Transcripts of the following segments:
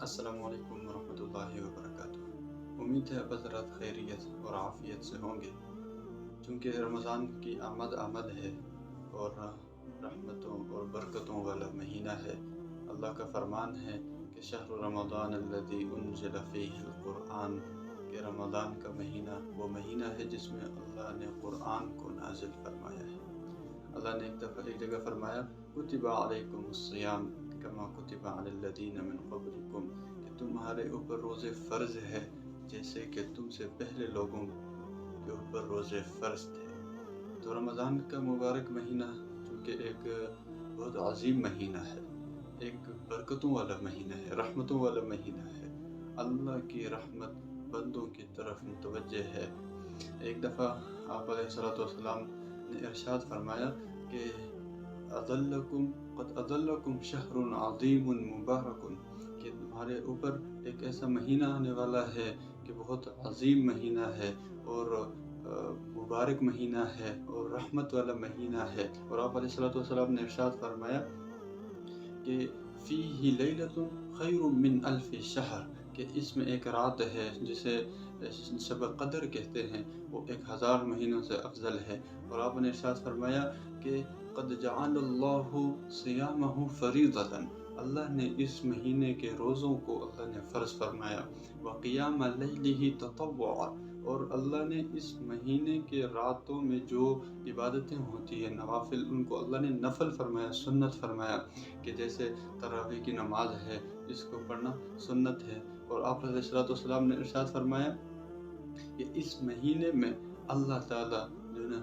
السلام علیکم ورحمۃ اللہ وبرکاتہ۔ امید ہے حضرات خیریت اور عافیت سے ہوں گے، چونکہ رمضان کی آمد ہے اور رحمتوں اور برکتوں والا مہینہ ہے۔ اللہ کا فرمان ہے کہ شہر رمضان الذی انزل فیہ القرآن، کہ رمضان کا مہینہ وہ مہینہ ہے جس میں اللہ نے قرآن کو نازل فرمایا ہے۔ اللہ نے ایک جگہ فرمایا کتب علیکم الصیام کما کتب علی الذین من قبلکم، کہ تمہارے اوپر روزے فرض ہے جیسے کہ تم سے پہلے لوگوں کے اوپر روزے فرض تھے۔ تو رمضان کا مبارک مہینہ چونکہ ایک بہت عظیم مہینہ ہے، ایک برکتوں والا مہینہ ہے، رحمتوں والا مہینہ ہے۔ اللہ کی رحمت بندوں کی طرف متوجہ ہے۔ ایک دفعہ آپ علیہ الصلوۃ والسلام نے ارشاد فرمایا کہ قد اضلکم شہر عظیم مبارک، کہ تمہارے اوپر ایک ایسا مہینہ آنے والا ہے کہ بہت عظیم مہینہ ہے اور مبارک مہینہ ہے اور رحمت والا مہینہ ہے۔ اور آپ علیہ الصلوۃ والسلام نے ارشاد فرمایا کہ فیہ لیلۃ خیر من الف شہر، کہ اس میں ایک رات ہے جسے شب قدر کہتے ہیں، وہ 1000 مہینوں سے افضل ہے۔ اور آپ نے ارشاد فرمایا کہ قد جعل اللہ صیامہ فریضۃ، اللہ نے اس مہینے کے روزوں کو اللہ نے فرض فرمایا۔ وقیام لیلہ تطوعا، اور اللہ نے اس مہینے کے راتوں میں جو عبادتیں ہوتی ہیں نوافل، ان کو اللہ نے نفل فرمایا، سنت فرمایا، کہ جیسے تراویح کی نماز ہے، اس کو پڑھنا سنت ہے۔ اور آپ علیہ الصلوۃ والسلام نے ارشاد فرمایا کہ اس مہینے میں اللہ تعالیٰ جو نا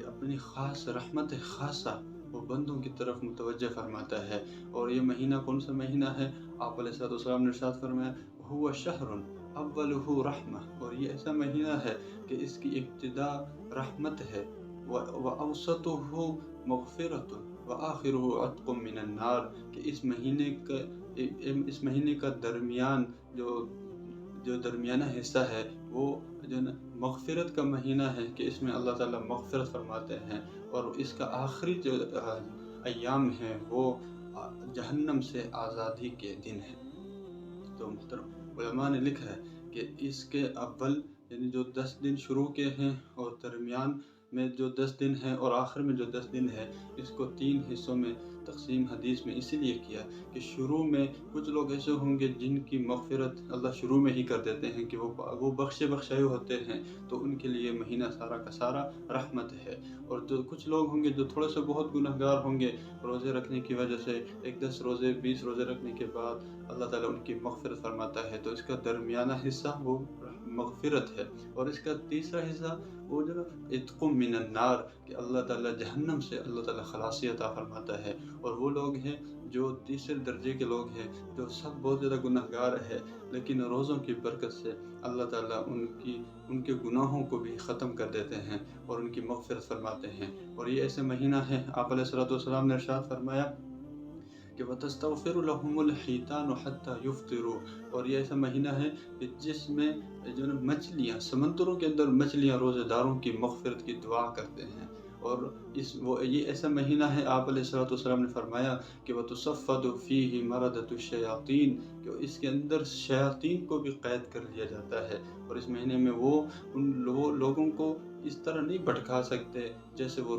اپنی خاص رحمت خاصہ وہ بندوں کی طرف متوجہ فرماتا ہے۔ اور یہ مہینہ کون سا مہینہ ہے؟ آپ علیہ الصلوۃ والسلام نے ارشاد فرمایا هو شہر اولہ رحمہ، اور یہ ایسا مہینہ ہے کہ اس کی ابتدا رحمت ہے، واوسطہ مغفرۃ وآخرہ عتق من النار، کہ اس مہینے کا درمیان جو درمیانہ حصہ ہے وہ جو مغفرت کا مہینہ ہے، کہ اس میں اللہ تعالیٰ مغفرت فرماتے ہیں، اور اس کا آخری جو ایام ہیں وہ جہنم سے آزادی کے دن ہیں۔ تو محترم علماء نے لکھا ہے کہ اس کے اول یعنی جو 10 دن شروع کے ہیں اور درمیان میں جو 10 دن ہیں اور آخر میں جو 10 دن ہے، اس کو 3 حصوں میں تقسیم حدیث میں اسی لیے کیا کہ شروع میں کچھ لوگ ایسے ہوں گے جن کی مغفرت اللہ شروع میں ہی کر دیتے ہیں کہ وہ بخشے ہوتے ہیں، تو ان کے لیے مہینہ سارا کا سارا رحمت ہے۔ اور جو کچھ لوگ ہوں گے جو تھوڑے سے بہت گناہ گار ہوں گے، روزے رکھنے کی وجہ سے 10 روزے 20 روزے رکھنے کے بعد اللہ تعالیٰ ان کی مغفرت فرماتا ہے، تو اس کا درمیانہ حصہ وہ مغفرت ہے۔ اور اس کا تیسرا حصہ وہ جو عتق من النار، کہ اللہ تعالیٰ جہنم سے اللہ تعالیٰ خلاصی عطا فرماتا ہے۔ اور وہ لوگ ہیں جو تیسرے درجے کے لوگ ہیں، جو سب بہت زیادہ گناہ گار ہے، لیکن روزوں کی برکت سے اللہ تعالیٰ ان کے گناہوں کو بھی ختم کر دیتے ہیں اور ان کی مغفرت فرماتے ہیں۔ اور یہ ایسے مہینہ ہے، آپ علیہ الصلوۃ والسلام نے ارشاد فرمایا کہ وَتَسْتَغْفِرُ لَهُمُ الْحِيتَانُ حَتَّى يُفْطِرُوا، اور یہ ایسا مہینہ ہے کہ جس میں جو مچھلیاں، سمندروں کے اندر مچھلیاں روزے داروں کی مغفرت کی دعا کرتے ہیں۔ اور یہ ایسا مہینہ ہے، آپ علیہ الصلوۃ والسلام نے فرمایا کہ وَتُصَفَّدُ فِيهِ مَرَدَةُ الشَّيَاطِينِ، کہ اس کے اندر شیاطین کو بھی قید کر لیا جاتا ہے۔ اور اس مہینے میں وہ لوگوں کو اس طرح نہیں بھٹکا سکتے جیسے وہ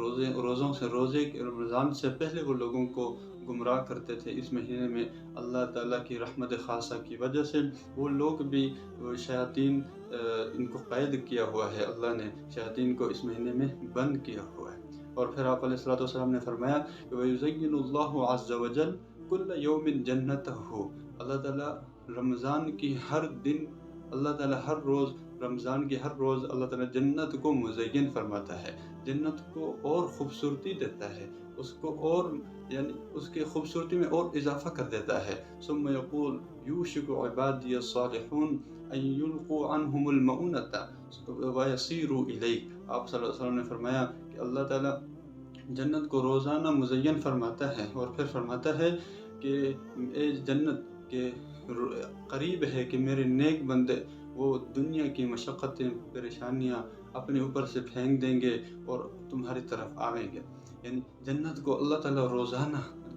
رمضان سے پہلے وہ لوگوں کو گمراہ کرتے تھے۔ اس مہینے میں اللہ تعالیٰ کی رحمت خاصہ کی وجہ سے وہ لوگ بھی شیاطین ان کو قید کیا ہوا ہے، اللہ نے شیاطین کو اس مہینے میں بند کیا ہوا ہے۔ اور پھر آپ علیہ الصلوۃ والسلام نے فرمایا کہ وَيُزَيِّنُ اللَّهُ عَزَّ وَجَلَّ كُلَّ يَوْمٍ جَنَّتَهُ، اللہ تعالیٰ رمضان کی ہر دن، اللہ تعالیٰ ہر روز، رمضان کی ہر روز اللہ تعالیٰ جنت کو مزین فرماتا ہے، جنت کو اور خوبصورتی دیتا ہے، اس کو اور یعنی اس کے خوبصورتی میں اور اضافہ کر دیتا ہے۔ ثم يقول يوشك عبادي الصالحون ان يلقوا عنهم المؤونة ويصيروا إليه، آپ صلی اللہ علیہ وسلم نے فرمایا کہ اللہ تعالیٰ جنت کو روزانہ مزین فرماتا ہے، اور پھر فرماتا ہے کہ اے جنت کے قریب ہے کہ میرے نیک بندے وہ دنیا کی مشقتیں، پریشانیاں اپنے اوپر سے پھینک دیں گے اور تمہاری طرف آئیں گے۔ یعنی جنت کو اللہ تعالیٰ روزانہ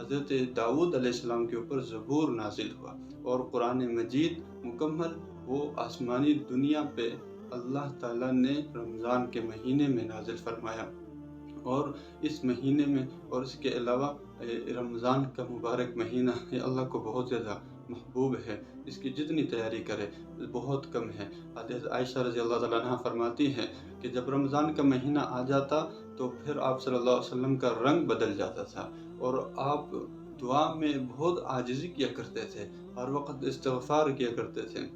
حضرت داؤد علیہ السلام کے اوپر زبور نازل ہوا، اور قرآن مجید مکمل وہ آسمانی دنیا پہ اللہ تعالیٰ نے رمضان کے مہینے میں نازل فرمایا۔ اور اس مہینے میں اور اس کے علاوہ رمضان کا مبارک مہینہ یہ اللہ کو بہت زیادہ محبوب ہے، اس کی جتنی تیاری کرے بہت کم ہے۔ حضرت عائشہ رضی اللہ تعالیٰ عنہ فرماتی ہیں کہ جب رمضان کا مہینہ آ جاتا تو پھر آپ صلی اللہ علیہ وسلم کا رنگ بدل جاتا تھا، اور آپ دعا میں بہت عاجزی کیا کرتے تھے، ہر وقت استغفار کیا کرتے تھے،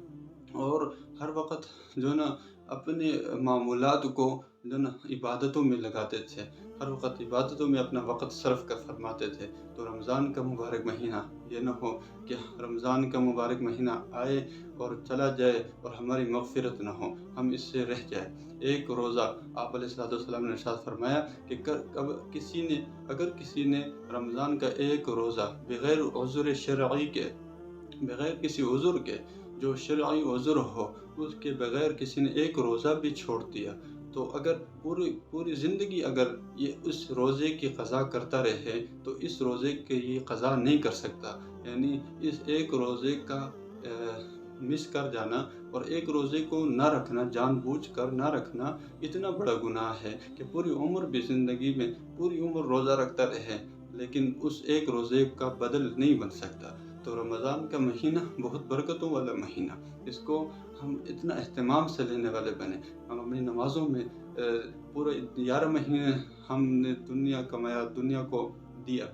اور ہر وقت جو نا اپنے معمولات کو جو نا عبادتوں میں لگاتے تھے، ہر وقت عبادتوں میں اپنا وقت صرف کر فرماتے تھے۔ تو رمضان کا مبارک مہینہ یہ نہ ہو کہ رمضان کا مبارک مہینہ آئے اور چلا جائے اور ہماری مغفرت نہ ہو، ہم اس سے رہ جائے۔ ایک روزہ آپ علیہ السلام نے ارشاد فرمایا کہ اگر کسی نے رمضان کا ایک روزہ بغیر عذر شرعی کے، بغیر کسی عذر کے، جو شرعی عذر ہو، اس کے بغیر کسی نے ایک روزہ بھی چھوڑ دیا، تو اگر پوری زندگی اگر یہ اس روزے کی قضا کرتا رہے تو اس روزے کی یہ قضا نہیں کر سکتا۔ یعنی اس ایک روزے کا مس کر جانا اور ایک روزے کو نہ رکھنا، جان بوجھ کر نہ رکھنا، اتنا بڑا گناہ ہے کہ پوری عمر بھی زندگی میں پوری عمر روزہ رکھتا رہے لیکن اس ایک روزے کا بدل نہیں بن سکتا۔ تو رمضان کا مہینہ بہت برکتوں والا مہینہ، اس کو ہم اتنا اہتمام سے لینے والے بنے۔ ہم اپنی نمازوں میں پورے 11 مہینے ہم نے دنیا کمایا، دنیا کو دیا،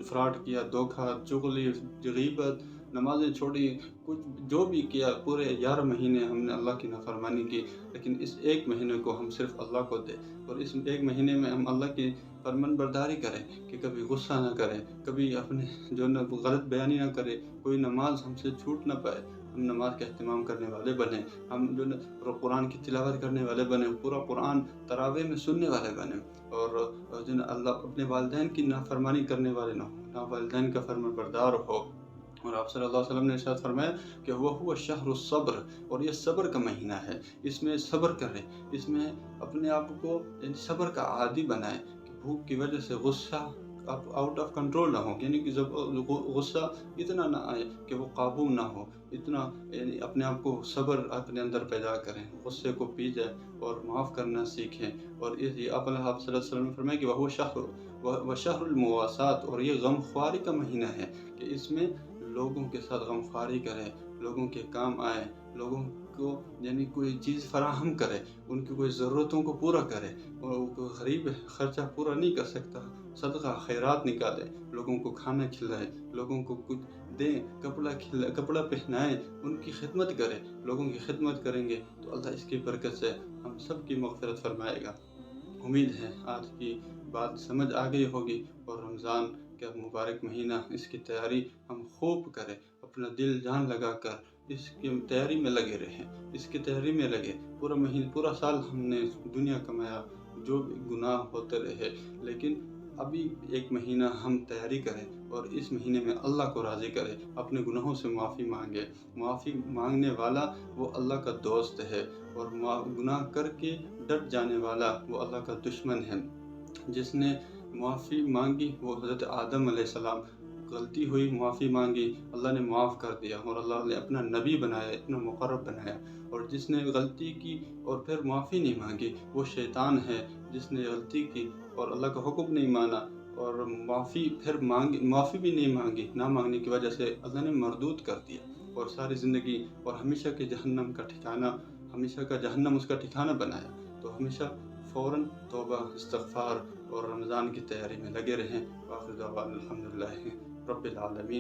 فراڈ کیا، دھوکہ، چغلی، غیبت، نمازیں چھوڑی، کچھ جو بھی کیا، پورے 11 مہینے ہم نے اللہ کی نافرمانی کی، لیکن اس ایک مہینے کو ہم صرف اللہ کو دیں، اور اس ایک مہینے میں ہم اللہ کی فرمان برداری کریں کہ کبھی غصہ نہ کریں، کبھی اپنے جو نہ غلط بیانی نہ کرے، کوئی نماز ہم سے چھوٹ نہ پائے، ہم نماز کا اہتمام کرنے والے بنیں، ہم جو قرآن کی تلاوت کرنے والے بنیں، پورا قرآن تراویح میں سننے والے بنیں، اور جو اللہ اپنے والدین کی نافرمانی کرنے والے نہ ہوں، نہ والدین کا فرمان بردار ہو۔ اور آپ صلی اللہ علیہ وسلم نے ارشاد فرمایا کہ وہ شہر الصبر، اور یہ صبر کا مہینہ ہے، اس میں صبر کریں، اس میں اپنے آپ کو صبر کا عادی بنائیں کہ بھوک کی وجہ سے غصہ آؤٹ آف کنٹرول نہ ہو، یعنی کہ جب غصہ اتنا نہ آئے کہ وہ قابو نہ ہو، اتنا یعنی اپنے آپ کو صبر اپنے اندر پیدا کریں، غصے کو پی جائیں اور معاف کرنا سیکھیں۔ اور یہ آپ صلی اللہ علیہ وسلم نے فرمایا کہ وہ شہر المواسات، اور یہ غم خواری کا مہینہ ہے کہ اس میں لوگوں کے ساتھ غم خواری کرے، لوگوں کے کام آئے، لوگوں کو یعنی کوئی چیز فراہم کرے، ان کی کوئی ضرورتوں کو پورا کرے، اور کوئی غریب خرچہ پورا نہیں کر سکتا، صدقہ خیرات نکالے، لوگوں کو کھانا کھلائے، لوگوں کو کچھ دیں، کپڑا پہنائے، ان کی خدمت کرے۔ لوگوں کی خدمت کریں گے تو اللہ اس کی برکت سے ہم سب کی مغفرت فرمائے گا۔ امید ہے آج کی بات سمجھ آ گئی ہوگی، اور رمضان کا مبارک مہینہ اس کی تیاری ہم خوب کریں، اپنا دل جان لگا کر اس کی تیاری میں لگے رہیں، اس کی تیاری میں لگے۔ پورا سال ہم نے دنیا کمایا، جو بھی گناہ ہوتے رہے، لیکن ابھی ایک مہینہ ہم تیاری کریں اور اس مہینے میں اللہ کو راضی کریں، اپنے گناہوں سے معافی مانگے۔ معافی مانگنے والا وہ اللہ کا دوست ہے، اور گناہ کر کے ڈٹ جانے والا وہ اللہ کا دشمن ہے۔ جس نے معافی مانگی وہ حضرت آدم علیہ السلام، غلطی ہوئی، معافی مانگی، اللہ نے معاف کر دیا، اور اللہ نے اپنا نبی بنایا، اپنا مقرب بنایا۔ اور جس نے غلطی کی اور پھر معافی نہیں مانگی وہ شیطان ہے، جس نے غلطی کی اور اللہ کا حکم نہیں مانا، اور معافی بھی نہیں مانگی، نہ مانگنے کی وجہ سے اللہ نے مردود کر دیا، اور ساری زندگی اور ہمیشہ کے جہنم کا ٹھکانہ، ہمیشہ کا جہنم اس کا ٹھکانہ بنایا۔ تو ہمیشہ فوراً توبہ، استغفار اور رمضان کی تیاری میں لگے رہیں۔ وآخر دعوانا الحمدللہ رب العالمین۔